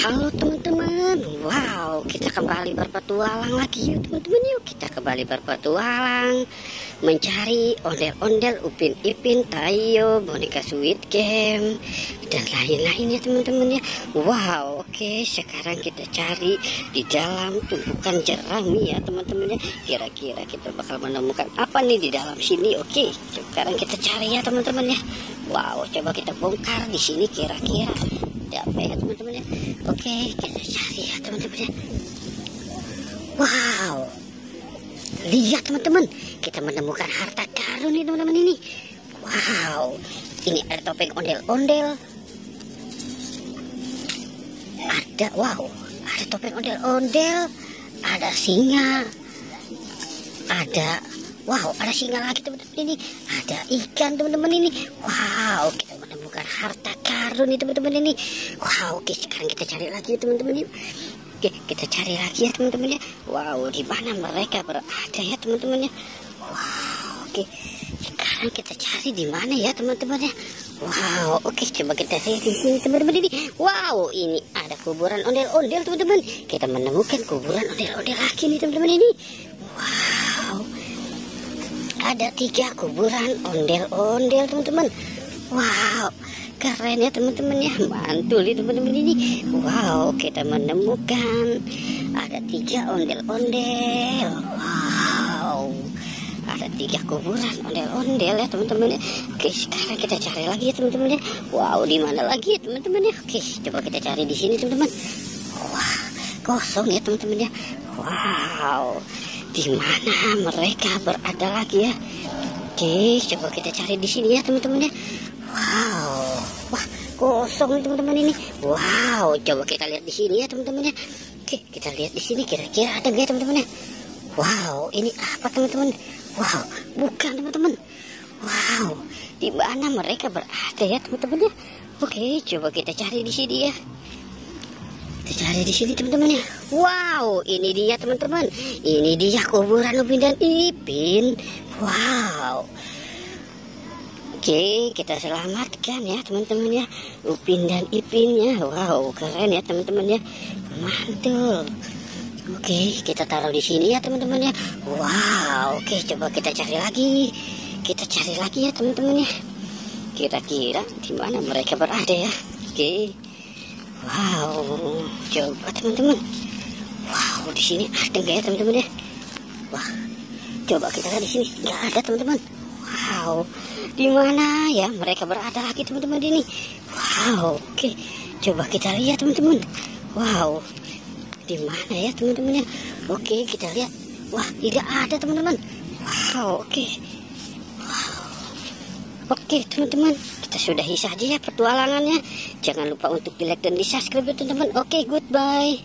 Halo teman-teman, wow, kita kembali berpetualang lagi yuk teman-teman. Yuk kita kembali berpetualang mencari ondel-ondel, Upin Ipin, Tayo, boneka Squid Game dan lain-lain ya teman-teman ya. Wow, oke, sekarang kita cari di dalam tumpukan jerami ya teman-teman ya. Kira-kira kita bakal menemukan apa nih di dalam sini. Oke, sekarang kita cari ya teman-teman ya. Wow, coba kita bongkar di sini kira-kira apa ya teman-teman ya. Oke, kita cari ya teman-teman ya. Wow, lihat teman-teman, kita menemukan harta karun nih teman-teman ini. Wow, ini ada topeng ondel-ondel, ada topeng ondel-ondel, ada singa, ada singa lagi teman-teman ini, ada ikan teman-teman ini. Wow, kita menemukan harta karun nih teman-teman ini. Wow, oke, sekarang kita cari lagi ya teman-teman ini. Oke, kita cari lagi ya teman-teman ya. Wow, di mana mereka berada ya teman-teman ya. Wow, oke, sekarang kita cari di mana ya teman-teman ya. Wow, oke, coba kita lihat di sini teman-teman ini. Wow, ini ada kuburan ondel-ondel teman-teman. Kita menemukan kuburan ondel-ondel lagi nih teman-teman ini. Wow, ada 3 kuburan ondel-ondel teman-teman. Wow, keren ya teman-teman ya, mantul nih teman-teman ini. Wow, kita menemukan ada 3 ondel-ondel. Wow, ada 3 kuburan ondel-ondel ya teman-teman ya. Oke, sekarang kita cari lagi ya teman-teman ya. Wow, di mana lagi ya teman-teman ya. Oke, coba kita cari di sini teman-teman. Wah, kosong ya teman-teman ya. Wow, di mana mereka berada lagi ya. Oke, coba kita cari di sini ya teman-teman ya. Wow, wah, kosong nih teman-teman ini. Wow, coba kita lihat di sini ya teman-teman ya. Oke, kita lihat di sini kira-kira ada nggak teman-teman ya. Wow, ini apa teman-teman? Wow, bukan teman-teman. Wow, di mana mereka berada ya teman-teman ya. Oke, coba kita cari di sini ya. Kita cari di sini teman-teman ya. Wow, ini dia teman-teman. Ini dia kuburan Upin dan Ipin. Wow. Oke, kita selamatkan ya teman-teman ya, Upin dan Ipinnya. Wow, keren ya teman-teman ya, mantul. Oke, kita taruh di sini ya teman-teman ya. Wow, oke, coba kita cari lagi. Kita cari lagi ya teman-teman ya. Kira-kira di mana mereka berada ya. Oke. Wow, coba teman-teman. Wow, di sini ada nggak ya teman-teman ya? Wah, coba kita lihat di sini. Nggak ada teman-teman. Wow, di mana ya mereka berada lagi teman-teman ini? Wow, oke, coba kita lihat teman-teman. Wow, di mana ya teman-teman ya? Oke, kita lihat. Wah, tidak ada teman-teman. Wow, oke. Wow, oke teman-teman, kita sudahi saja ya petualangannya. Jangan lupa untuk di like dan di subscribe ya teman-teman. Oke, goodbye.